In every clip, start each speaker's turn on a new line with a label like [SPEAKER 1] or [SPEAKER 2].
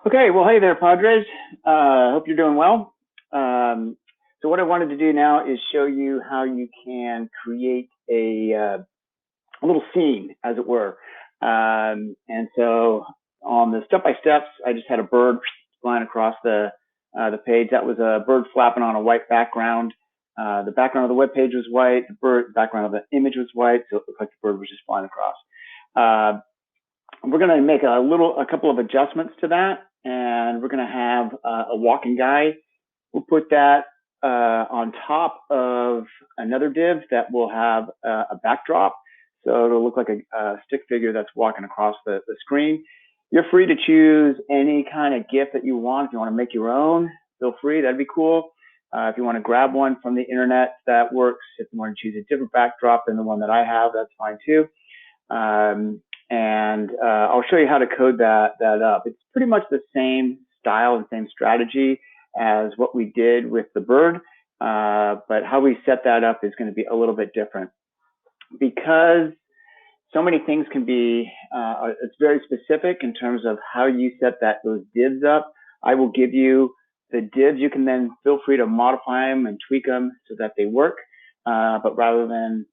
[SPEAKER 1] Okay, well, hey there, Padres. Hope you're doing well. So what I wanted to do now is show you how you can create a little scene, as it were. And so on the step-by-steps, I just had a bird flying across the page. That was a bird flapping on a white background. The background of the web page was white. The background of the image was white, so it looked like the bird was just flying across. We're going to make a couple of adjustments to that, and we're going to have a walking guy. We'll put that on top of another div that will have a backdrop, so it'll look like a stick figure that's walking across the screen. You're free to choose any kind of GIF that you want. If you want to make your own, feel free. That'd be cool. If you want to grab one from the internet, that works. If you want to choose a different backdrop than the one that I have, that's fine too. And I'll show you how to code that up. It's pretty much the same style and same strategy as what we did with the bird, but how we set that up is going to be a little bit different because so many things can be, it's very specific in terms of how you set those divs up. I will give you the divs. You can then feel free to modify them and tweak them so that they work. But rather than,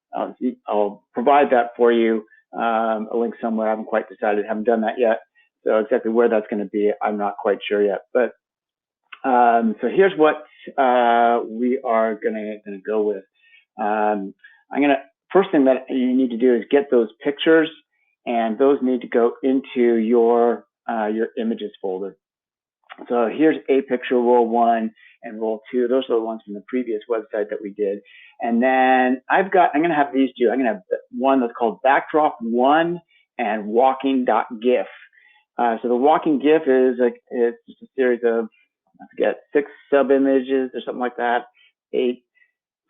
[SPEAKER 1] I'll provide that for you, a link somewhere. I haven't quite decided, haven't done that yet. So exactly where that's going to be, I'm not quite sure yet. But so here's what we are going to go with. First thing that you need to do is get those pictures, and those need to go into your images folder. So here's a picture, roll 1 and roll 2. Those are the ones from the previous website that we did. And then I'm going to have these two. I'm going to have one that's called backdrop 1 and walking.gif. So the walking GIF it's just a series of, I forget, 6 sub images or something like that, 8,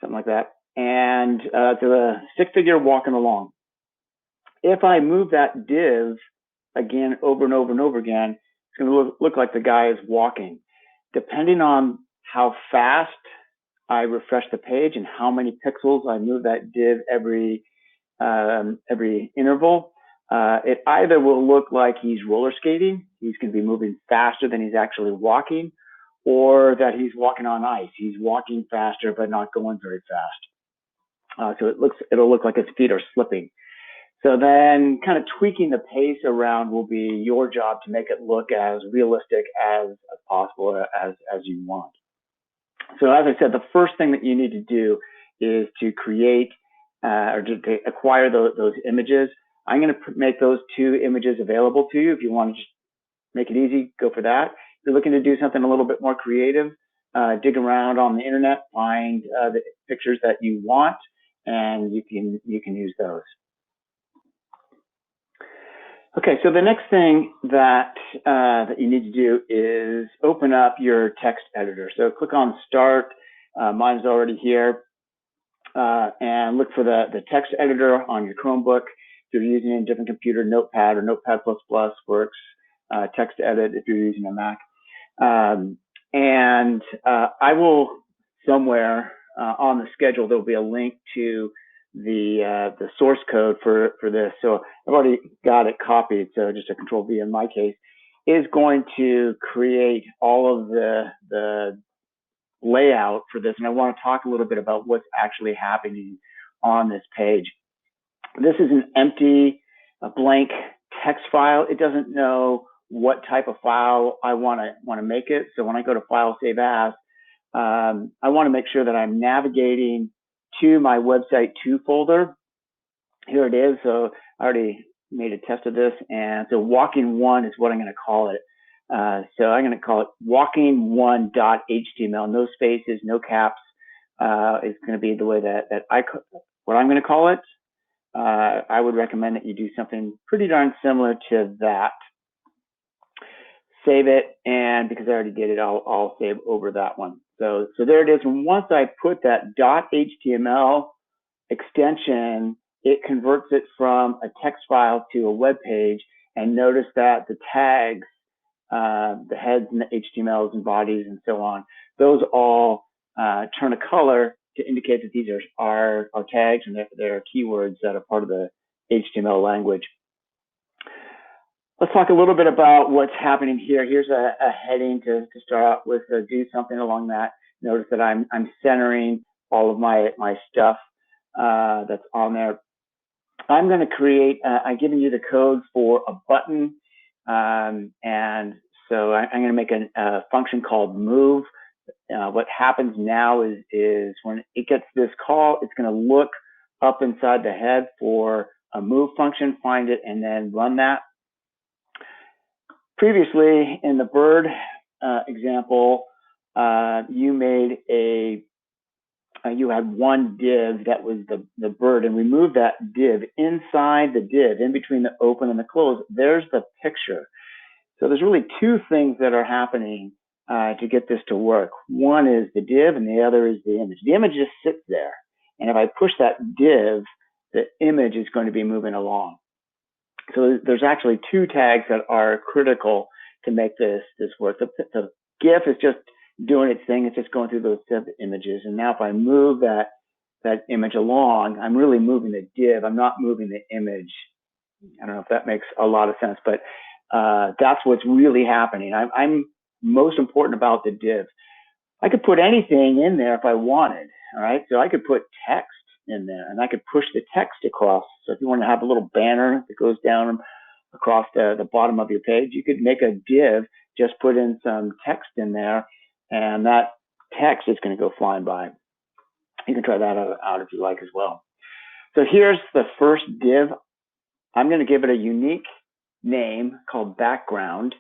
[SPEAKER 1] something like that. And to a stick figure walking along. If I move that div again over and over and over again, it's going to look like the guy is walking. Depending on how fast I refresh the page and how many pixels I move that div every interval, it either will look like he's roller skating, he's going to be moving faster than he's actually walking, or that he's walking on ice. He's walking faster but not going very fast. So it'll look like his feet are slipping. So then kind of tweaking the pace around will be your job to make it look as realistic as possible, as you want. So as I said, the first thing that you need to do is to create or to acquire those images. I'm going to make those 2 images available to you. If you want to just make it easy, go for that. If you're looking to do something a little bit more creative, dig around on the internet, find the pictures that you want, and you can use those. Okay, so the next thing that you need to do is open up your text editor. So click on Start. Mine's already here. And look for the text editor on your Chromebook. If you're using a different computer, Notepad or Notepad++ works. Text edit if you're using a Mac. And I will somewhere on the schedule, there'll be a link to the source code for this. So I've already got it copied. So just a Control V in my case is going to create all of the layout for this. And I want to talk a little bit about what's actually happening on this page. This is an empty, blank text file. It doesn't know what type of file I want to make it. So when I go to File, Save As, I want to make sure that I'm navigating to my website 2 folder. Here it is. So I already made a test of this, and so walking 1 is what I'm going to call it. So I'm going to call it walking1.html. No spaces, no caps. It's going to be the way that what I'm going to call it. I would recommend that you do something pretty darn similar to that. Save it, and because I already did it, I'll save over that one. So there it is. And once I put that .html extension, it converts it from a text file to a web page. And notice that the tags, the heads and the HTMLs and bodies and so on, those all turn a color to indicate that these are tags and they're keywords that are part of the HTML language. Let's talk a little bit about what's happening here. Here's a heading to start out with, do something along that. Notice that I'm centering all of my stuff that's on there. I'm going to create, I've given you the code for a button. And so I'm going to make a function called move. What happens now is when it gets this call, it's going to look up inside the head for a move function, find it, and then run that. Previously, in the bird example, you made you had one div that was the bird, and we moved that div inside the div, in between the open and the close. There's the picture. So there's really two things that are happening to get this to work. One is the div, and the other is the image. The image just sits there, and if I push that div, the image is going to be moving along. So there's actually two tags that are critical to make this work. The GIF is just doing its thing. It's just going through those images. And now if I move that image along, I'm really moving the div. I'm not moving the image. I don't know if that makes a lot of sense, but that's what's really happening. I'm most important about the div. I could put anything in there if I wanted. All right. So I could put text in there, and I could push the text across. So if you want to have a little banner that goes down across the bottom of your page, you could make a div, just put in some text in there, and that text is going to go flying by. You can try that out if you like as well. So here's the first div. I'm going to give it a unique name called background.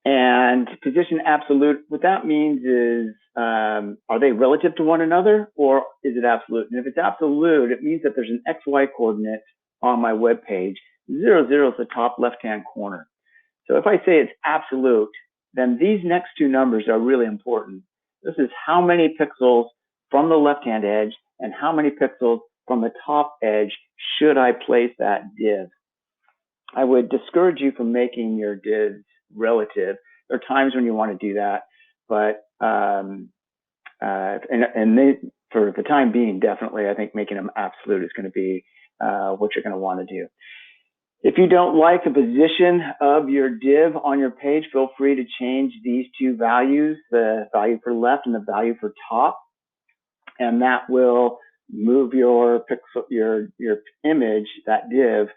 [SPEAKER 1] And position absolute, what that means is, are they relative to one another, or is it absolute? And if it's absolute, it means that there's an XY coordinate on my web page. 0, 0 is the top left-hand corner. So if I say it's absolute, then these next two numbers are really important. This is how many pixels from the left-hand edge and how many pixels from the top edge should I place that div. I would discourage you from making your divs relative. There are times when you want to do that, but for the time being, definitely, I think making them absolute is going to be what you're going to want to do. If you don't like the position of your div on your page, feel free to change these two values, the value for left and the value for top, and that will move your pixel, your image, that div,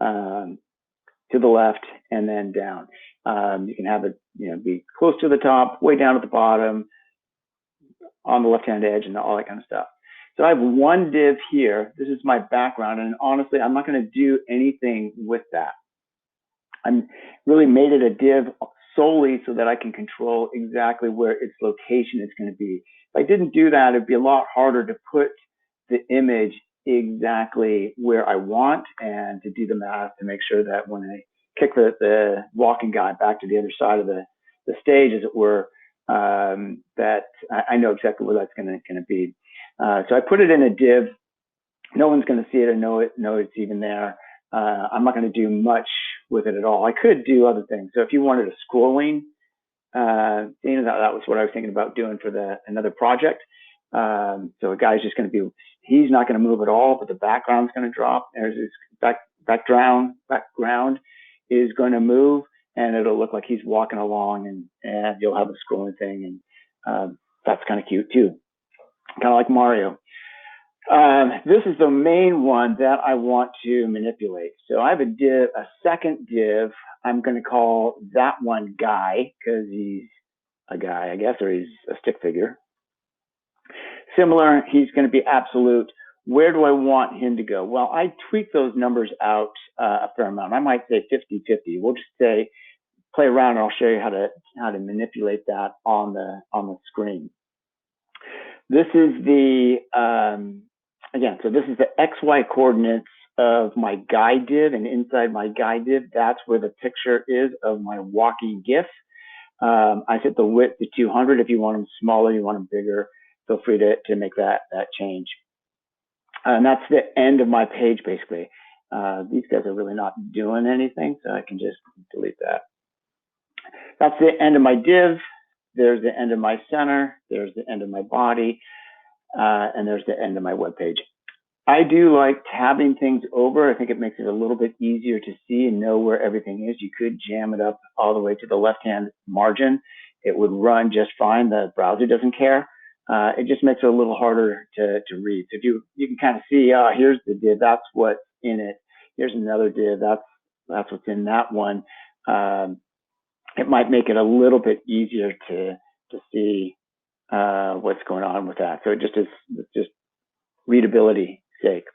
[SPEAKER 1] to the left and then down. You can have it, be close to the top, way down at the bottom, on the left-hand edge, and all that kind of stuff. So I have one div here. This is my background, and honestly, I'm not going to do anything with that. I really made it a div solely so that I can control exactly where its location is going to be. If I didn't do that, it'd be a lot harder to put the image exactly where I want and to do the math to make sure that when I kick the walking guy back to the other side of the stage, as it were, that I know exactly where that's going to be. So I put it in a div. No one's going to see it or know it's even there. I'm not going to do much with it at all. I could do other things. So if you wanted a scrolling, that was what I was thinking about doing for another project. So a guy's just going to be, he's not going to move at all, but the background's going to drop. There's his background is going to move, and it'll look like he's walking along, and you'll have a scrolling thing, and that's kind of cute too, kind of like Mario. This is the main one that I want to manipulate. So I have a second div. I'm going to call that one guy because he's a guy, I guess, or he's a stick figure. Similar, he's going to be absolute. Where do I want him to go? Well, I tweak those numbers out a fair amount. I might say 50-50. We'll just say, play around, and I'll show you how to manipulate that on the screen. This is again, so this is the XY coordinates of my guy div, and inside my guy div, that's where the picture is of my walking GIF. I set the width to 200. If you want them smaller, you want them bigger, feel free to make that change. And that's the end of my page, basically. These guys are really not doing anything, so I can just delete that. That's the end of my div. There's the end of my center. There's the end of my body. And there's the end of my web page. I do like tabbing things over. I think it makes it a little bit easier to see and know where everything is. You could jam it up all the way to the left-hand margin. It would run just fine. The browser doesn't care. It just makes it a little harder to read. So if you can kind of see, here's the div, that's what's in it. Here's another div, that's what's in that one. It might make it a little bit easier to see what's going on with that. So it just is just readability sake.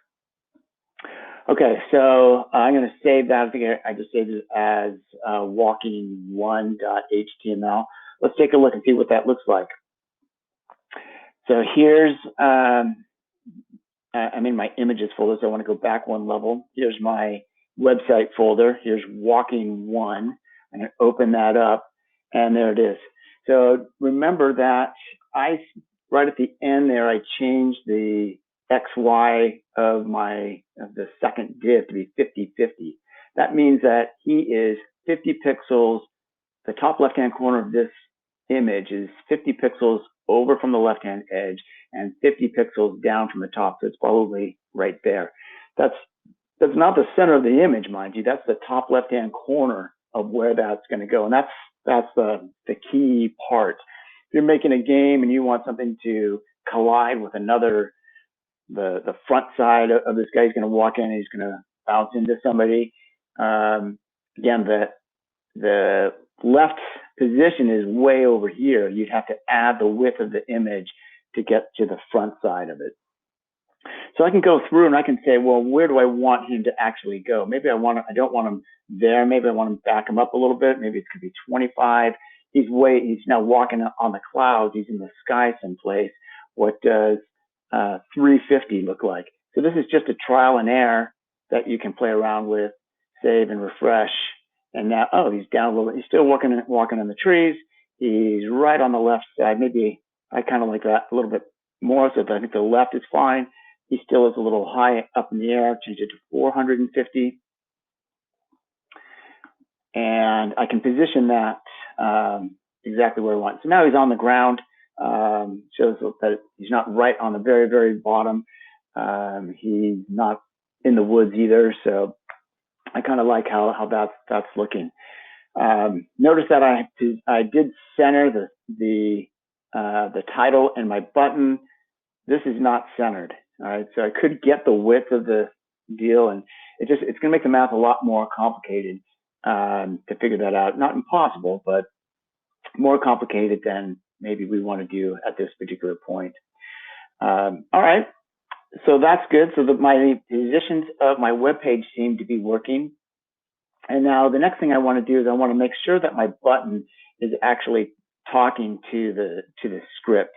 [SPEAKER 1] Okay, so I'm going to save that. I think I just saved it as walking1.html. Let's take a look and see what that looks like. So here's, I'm in my images folder, so I want to go back one level. Here's my website folder. Here's walking1. I'm going to open that up, and there it is. So remember that right at the end there, I changed the XY of the second div to be 50-50. That means that he is 50 pixels. The top left-hand corner of this image is 50 pixels over from the left-hand edge and 50 pixels down from the top. So it's probably right there. That's not the center of the image, mind you. That's the top left-hand corner of where that's going to go, and that's the key part. If you're making a game and you want something to collide with another, the front side of this guy, he's going to walk in and he's going to bounce into somebody. Again, the left position is way over here. You'd have to add the width of the image to get to the front side of it. So I can go through and I can say, well, where do I want him to actually go? Maybe I don't want him there. Maybe I want to back him up a little bit. Maybe it could be 25. He's now walking on the clouds. He's in the sky someplace. What does 350 look like? So this is just a trial and error that you can play around with, save and refresh. And now, he's down a little bit. He's still walking in the trees. He's right on the left side. Maybe I kind of like that a little bit more. So I think the left is fine. He still is a little high up in the air. Change it to 450. And I can position that exactly where I want. So now he's on the ground. Shows that he's not right on the very, very bottom. He's not in the woods either. So I kind of like how that's looking. Notice that I did center the title and my button. This is not centered. All right, so I could get the width of the deal, and it's going to make the math a lot more complicated to figure that out. Not impossible, but more complicated than maybe we want to do at this particular point. All right, so that's good. So that my positions of my web page seem to be working. And now the next thing I want to do is I want to make sure that my button is actually talking to the script.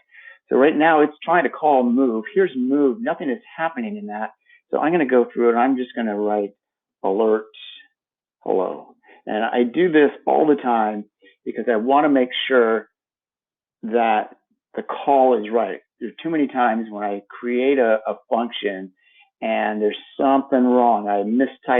[SPEAKER 1] So right now it's trying to call move. Here's move. Nothing is happening in that. So I'm going to go through it. I'm just going to write alert hello. And I do this all the time because I want to make sure that the call is right. There's too many times when I create a function and there's something wrong. I mistype